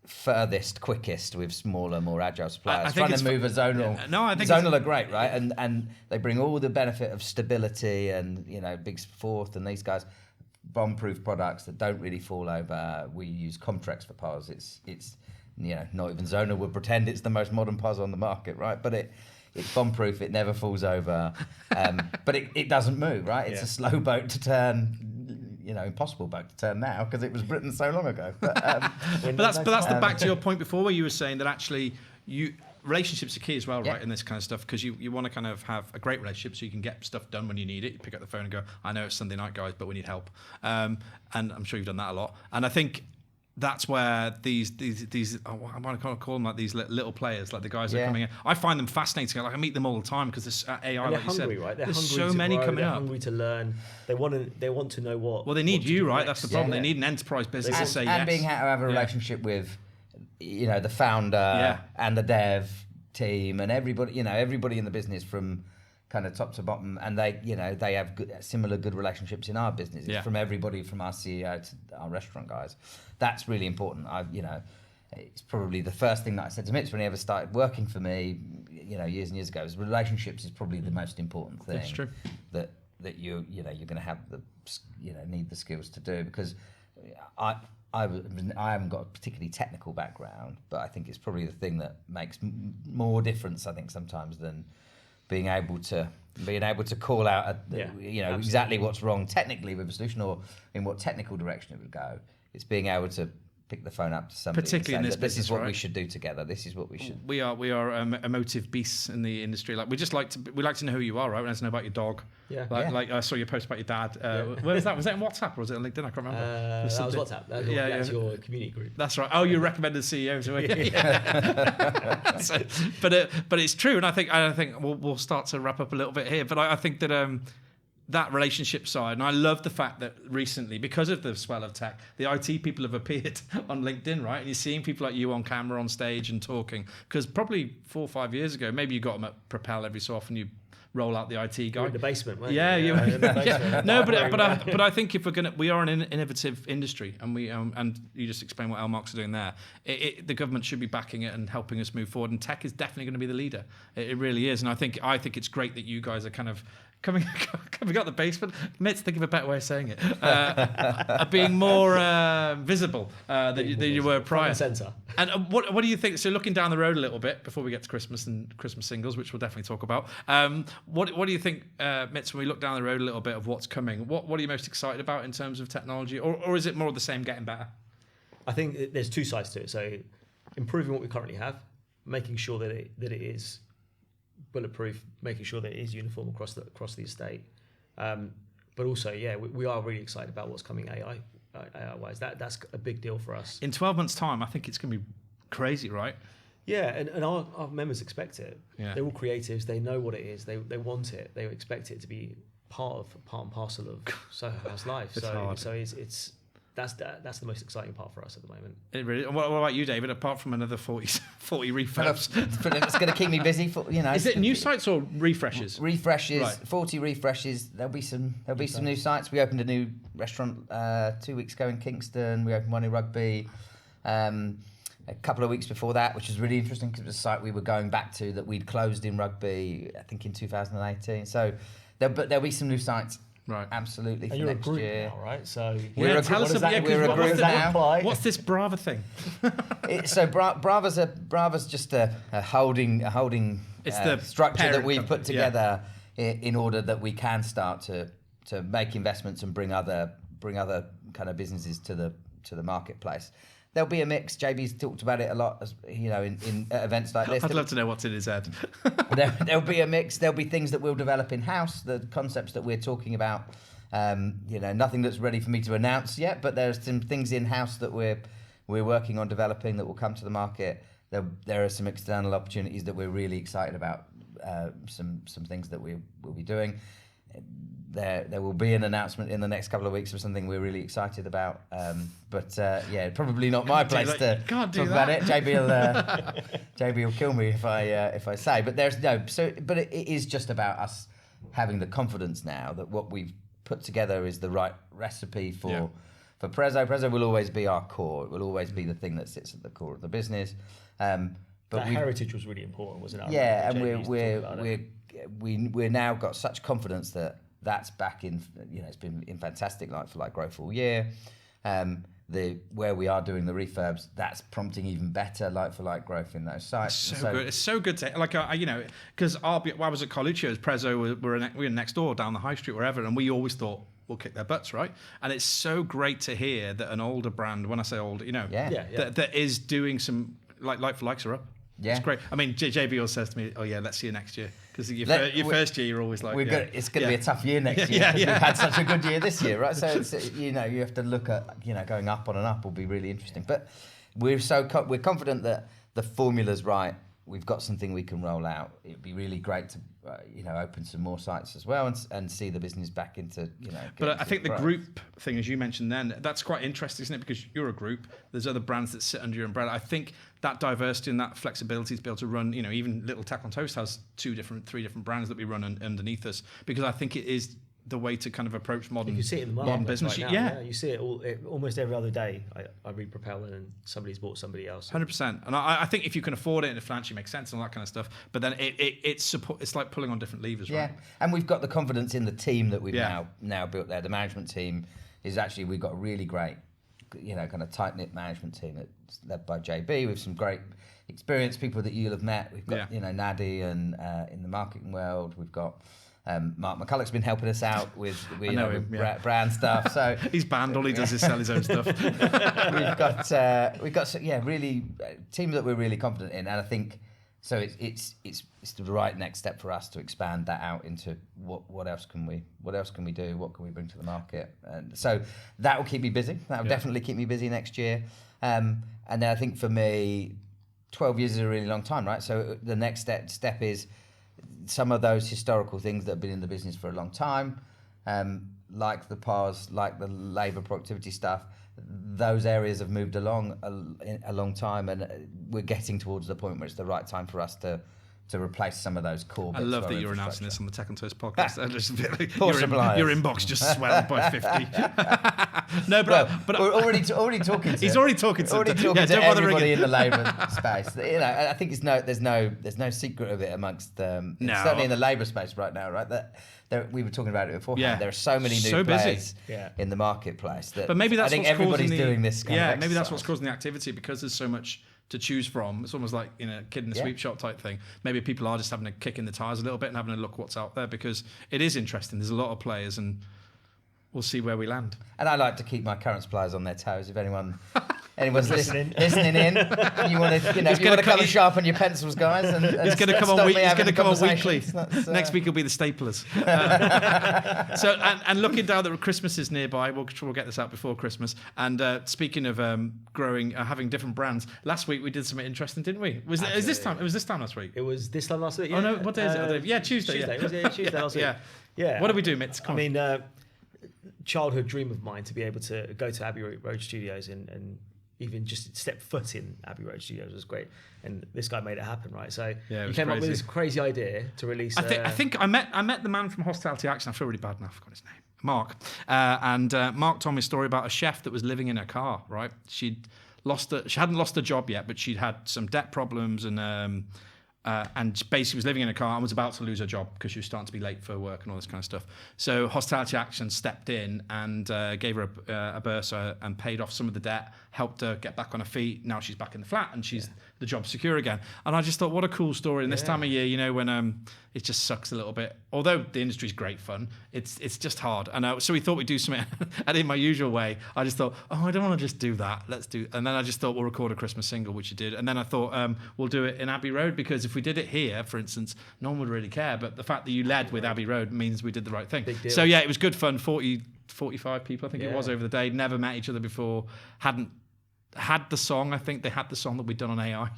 furthest, quickest with smaller, more agile suppliers. Trying to move a Zonal. I think Zonal are great, right? And they bring all the benefit of stability and Big Forth and these guys, bomb-proof products that don't really fall over. We use Comtrex for POS. It's not even Zonal would pretend it's the most modern POS on the market, right? But it's bomb-proof. It never falls over, but it doesn't move, right? It's a slow boat to turn. Impossible boat to turn now because it was written so long ago. But that's back to your point before, where you were saying that actually relationships are key as well, right? In this kind of stuff, because you want to kind of have a great relationship so you can get stuff done when you need it. You pick up the phone and go, I know it's Sunday night, guys, but we need help. And I'm sure you've done that a lot. And I think that's where these I might call them like these little players, like the guys that are coming in. I find them fascinating. Like I meet them all the time because there's AI, and like you hungry, said. Right? They're there's hungry so many grow, coming they're up. Hungry to learn. They want to know what. Well, they need you, right? Next. That's the problem. They need an enterprise business to say yes. And being able to have a relationship with, the founder and the dev team and everybody, everybody in the business from kind of top to bottom, and they have similar good relationships in our business. It's from everybody from our CEO to our restaurant guys. That's really important. It's probably the first thing that I said to Mitz when he ever started working for me, years and years ago. Is relationships is probably the most important thing. That's true. That you're going to have need the skills to do, because I haven't got a particularly technical background, but I think it's probably the thing that makes more difference, I think, sometimes than being able to call out exactly what's wrong technically with a solution or in what technical direction it would go. It's being able to pick the phone up to somebody, particularly in and this say that business, this is what right? we should do together. This is what we should. We are emotive beasts in the industry. Like we like to know who you are, right? We like to know about your dog. Yeah. Like I saw your post about your dad. Where was that? Was that in WhatsApp or was it on LinkedIn? I can't remember. That was WhatsApp. That's your community group. That's right. Oh, you recommended CEO to me. So, but it's true, and I think we'll start to wrap up a little bit here. But I think that that relationship side, and I love the fact that recently, because of the swell of tech, the IT people have appeared on LinkedIn, right? And you're seeing people like you on camera, on stage, and talking. Because probably 4 or 5 years ago, maybe you got them at Propel every so often. You roll out the IT guy. You're in the basement, weren't yeah, you? in the basement. No, but but I think if we are an innovative industry, and and you just explain what LMarks are doing there. The government should be backing it and helping us move forward. And tech is definitely going to be the leader. It really is. And I think it's great that you guys are kind of coming out the basement. Mitz, think of a better way of saying it. Being more visible than you were prior. Centre. And what do you think? So looking down the road a little bit before we get to Christmas and Christmas singles, which we'll definitely talk about. What do you think, Mitz, when we look down the road a little bit of what's coming? What are you most excited about in terms of technology, or is it more of the same, getting better? I think there's two sides to it. So improving what we currently have, making sure that it is bulletproof, making sure that it is uniform across the estate. But also, we are really excited about what's coming AI-wise. That's a big deal for us. In 12 months' time, I think it's going to be crazy, right? Yeah, and our members expect it. Yeah. They're all creatives. They know what it is. They want it. They expect it to be part and parcel of Soho House life. So it's that's the most exciting part for us at the moment. It really. What about you, David? Apart from another 40 refurbs, It's going to keep me busy. Is it new sites or refreshes? Refreshes, Right. 40 refreshes. There'll be some new sites. We opened a new restaurant 2 weeks ago in Kingston. We opened one in Rugby. A couple of weeks before that, which was really interesting because it was a site we were going back to that we'd closed in Rugby, I think in 2018. So there'll be some new sites. Right. Absolutely. And for you're next a group year. now, right? So Tell us about we're a group now. What's this Brava thing? Brava's just a holding It's the structure that parent we've company, put together in order that we can start to make investments and bring other kind of businesses to the marketplace. There'll be a mix. JB's talked about it a lot, in events like this. I'd love to know what's in his head. There'll be a mix. There'll be things that we'll develop in-house, the concepts that we're talking about. Nothing that's ready for me to announce yet, but there's some things in-house that we're working on developing that will come to the market. There are some external opportunities that we're really excited about, some things that we'll be doing. There will be an announcement in the next couple of weeks of something we're really excited about. Probably not my place to talk about it. JB will kill me if I say. But but it is just about us having the confidence now that what we've put together is the right recipe for Prezzo. Prezzo will always be our core. It will always be the thing that sits at the core of the business. But that heritage was really important, wasn't it? Yeah, and we're now got such confidence that that's back in. It's been in fantastic like-for-like growth all year. Where we are doing the refurbs, that's prompting even better like-for-like growth in those sites. Good. It's so good to because I was at Coluccio's, Prezzo we were next door down the high street, wherever, and we always thought we'll kick their butts, right? And it's so great to hear that an older brand, when I say old, that is doing some like-for-likes are up. Yeah. It's great. I mean, JB always says to me, "Oh yeah, let's see you next year." Because your first year, you're always like, it's going to be a tough year next year. We've had such a good year this year, right? So it's, you have to look at going up on and up will be really interesting. But we're confident that the formula's right. We've got something we can roll out. It'd be really great to open some more sites as well and see the business back into But I think the group thing, as you mentioned, then that's quite interesting, isn't it? Because you're a group. There's other brands that sit under your umbrella. I think that diversity and that flexibility to be able to run, even Little Tack on Toast has 3 different brands that we run underneath us, because I think it is the way to kind of approach modern business. You see it in the market business. Right now, you see it almost every other day. I read Propel and somebody's bought somebody else. 100%. And I think if you can afford it and it financially makes sense and all that kind of stuff, but then it's like pulling on different levers, right? Yeah, and we've got the confidence in the team that we've now built there. The management team we've got a really great, kind of tight-knit management team that's led by JB with some great experienced people that you'll have met. We've got, Nadi and in the marketing world. We've got Mark McCulloch's been helping us out with brand stuff. So he's banned. All he does is sell his own stuff. we've got really team that we're really confident in, and I think so. It's the right next step for us to expand that out into what else can we do? What can we bring to the market? And so that will keep me busy. That will definitely keep me busy next year. And then I think for me, 12 years is a really long time, right? So the next step is some of those historical things that have been in the business for a long time, like the PARs, like the labour productivity stuff. Those areas have moved along a long time, and we're getting towards the point where it's the right time for us to replace some of those core bits. I love that you're announcing this on the Tech and Toast podcast. Your inbox just swelled by 50. No, but we're already talking to. He's already talking to. To everybody in the labour space. I think there's no secret of it amongst certainly in the labour space right now, right? That we were talking about it beforehand. Yeah. There are so many new players in the marketplace that but maybe that's I think what's everybody's causing doing this kind of exercise. maybe that's what's causing the activity, because there's so much to choose from. It's almost like a kid in the sweep shop type thing. Maybe people are just having a kick in the tires a little bit and having a look what's out there, because it is interesting. There's a lot of players, and we'll see where we land. And I like to keep my current suppliers on their toes. If anyone's listening in, you want to come and sharpen your pencils, guys. And he's going to come on. He's going to come on weekly. Next week will be the staplers. So and looking down that Christmas is nearby, we'll get this out before Christmas. And speaking of growing, having different brands, last week we did something interesting, didn't we? It was this time last week. It was this time last week. Yeah. Oh no, what day is it? Yeah, Tuesday. Tuesday last week. Yeah. What did we do, Mitz? I mean, childhood dream of mine to be able to go to Abbey Road Studios and even just step foot in Abbey Road Studios was great, and this guy made it happen, right? So you came up with this crazy idea to release. I think I met the man from Hospitality Action. I feel really bad now. I forgot his name. Mark, and Mark told me a story about a chef that was living in her car. Right, she hadn't lost her job yet, but she'd had some debt problems and basically was living in a car and was about to lose her job because she was starting to be late for work and all this kind of stuff. So Hospitality Action stepped in and gave her a bursa and paid off some of the debt, helped her get back on her feet. Now she's back in the flat and she's the job's secure again. And I just thought, what a cool story. And this time of year, when it just sucks a little bit. Although the industry's great fun, it's just hard. And so we thought we'd do something, and in my usual way, I just thought, I don't want to just do that. And then I just thought we'll record a Christmas single, which you did. And then I thought we'll do it in Abbey Road, because if we did it here, for instance, no one would really care. But the fact that you led with Abbey Road means we did the right thing. So yeah, it was good fun. 45 people, I think it was, over the day. Never met each other before. Hadn't had the song. I think they had the song that we'd done on AI.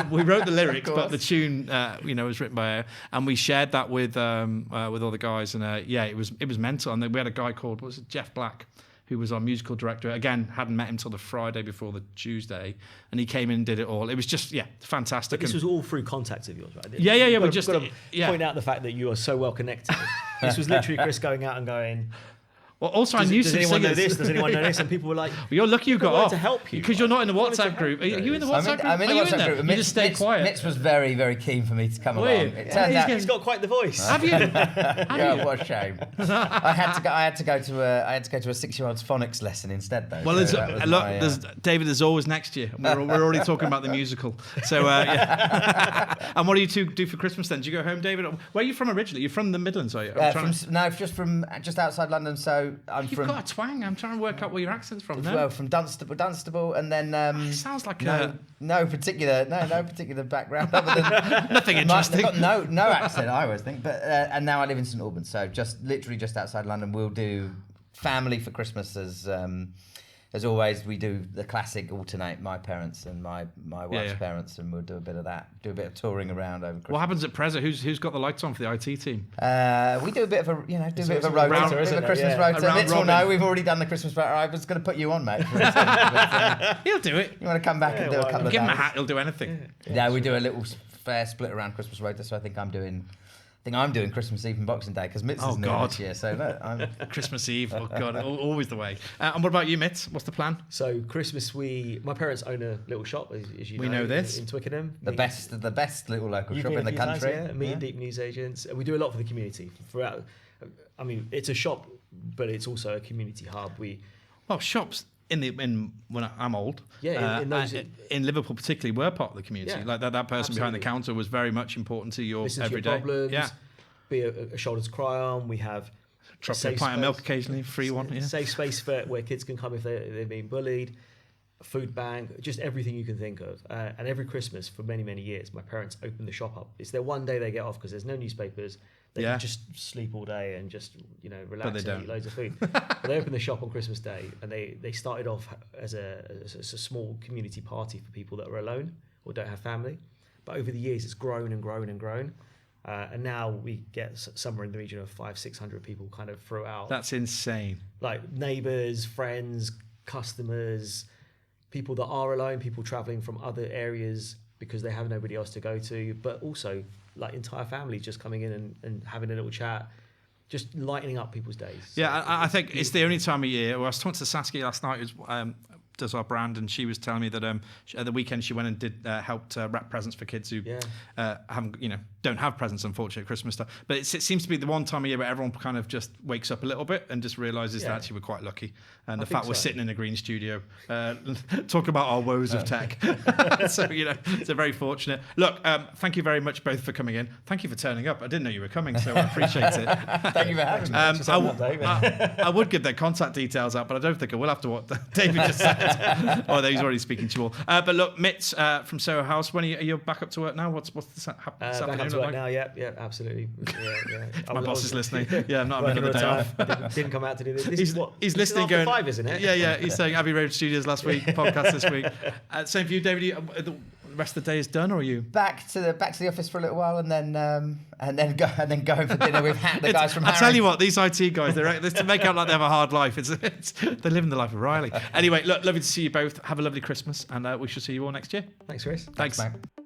We wrote the lyrics, but the tune, was written by AI, and we shared that with all the guys. And it was mental. And then we had a guy called Jeff Black, who was our musical director. Again, hadn't met him till the Friday before the Tuesday, and he came in and did it all. It was just fantastic. But this was all through contacts of yours, right? Yeah. We just point out the fact that you are so well connected. This was literally Chris going out and going, well, also I knew some singers. Does anyone know this? Does anyone know this? And people were like, well, you're lucky you got off to help you, because you're not in the WhatsApp group. Are you in the WhatsApp group? I'm in the WhatsApp group. You just stay quiet. Mitz was very, very keen for me to come along. It turned out he's got quite the voice. Have you? Yeah, what a shame. I had to go to a 6-year-old's phonics lesson instead, though. Well, David, there's always next year. We're already talking about the musical. So and what do you two do for Christmas then? Do you go home, David? Where are you from originally? You're from the Midlands, are you? Just outside London. So I'm You've got a twang. I'm trying to work out where your accent's from. Well, from Dunstable, and then it sounds like no particular background other than nothing interesting. I've got no accent, I always think. But and now I live in St Albans, so literally just outside London. We'll do family for Christmas as always. We do the classic alternate, my parents and my wife's parents, and we'll do a bit of that. Do a bit of touring around over Christmas. What happens at Prezzo? Who's got the lights on for the IT team? We do a bit of a rota, Christmas rota. Mitz will know. We've already done the Christmas rota. I was going to put you on, mate. He'll do it. You want to come back and do a couple of Give him a days? hat. He'll do anything. Yeah, we do a little fair split around Christmas rota. So I think I'm doing Christmas Eve and Boxing Day because Mitz is new this year. So no, I'm Christmas Eve. Oh God, always the way. And what about you, Mitz? What's the plan? So Christmas, my parents own a little shop, as you know. We know this in Twickenham. The best little local shop in the country. Meet Deep news agents. And we do a lot for the community. It's a shop, but it's also a community hub. Shops. When I'm old, in Liverpool particularly, we're part of the community. Like that person behind the counter was very much important to your everyday. Problems, be a shoulder to cry on. We have Drop a pint of milk occasionally, free one. Yeah. Safe space where kids can come if they're being bullied. A food bank, just everything you can think of. And every Christmas for many, many years, my parents open the shop up. It's their one day they get off because there's no newspapers. They can just sleep all day and just relax and eat loads of food. But they open the shop on Christmas Day, and they started off as a small community party for people that are alone or don't have family. But over the years, it's grown and grown and grown. And now we get somewhere in the region of 500-600 people kind of throughout. That's insane. Like neighbours, friends, customers, people that are alone, people travelling from other areas because they have nobody else to go to, but also like entire families just coming in and having a little chat, just lightening up people's days. Yeah, I think it's the only time of year. Well, I was talking to Saskia last night, who does our brand, and she was telling me that at the weekend she went and did helped wrap presents for kids who don't have presents, unfortunately, at Christmas stuff. But it seems to be the one time of year where everyone kind of just wakes up a little bit and just realises that actually we're quite lucky. And the fact we're sitting in a green studio talking about our woes of tech. So, it's very fortunate. Look, thank you very much both for coming in. Thank you for turning up. I didn't know you were coming, so I appreciate it. Thank you for having me. I would give their contact details out, but I don't think I will after what David just said. Although he's already speaking to you all. But look, Mitz from Soho House, when are you back up to work now? What's this back up to work now, yeah, absolutely. Yeah. My boss is listening. Yeah, I'm not having another day off. Didn't come out to do this. He's listening going, 5, isn't it? Yeah, he's saying Abbey Road Studios last week, podcast this week. Same for you, David. The rest of the day is done, or are you back to the office for a little while, and then going for dinner with the guys from I tell you what, these IT guys, they're to make out like they have a hard life. They're living the life of Riley. Anyway, look, lovely to see you both. Have a lovely Christmas, and we shall see you all next year. Thanks, Chris. Thanks. Thanks, mate.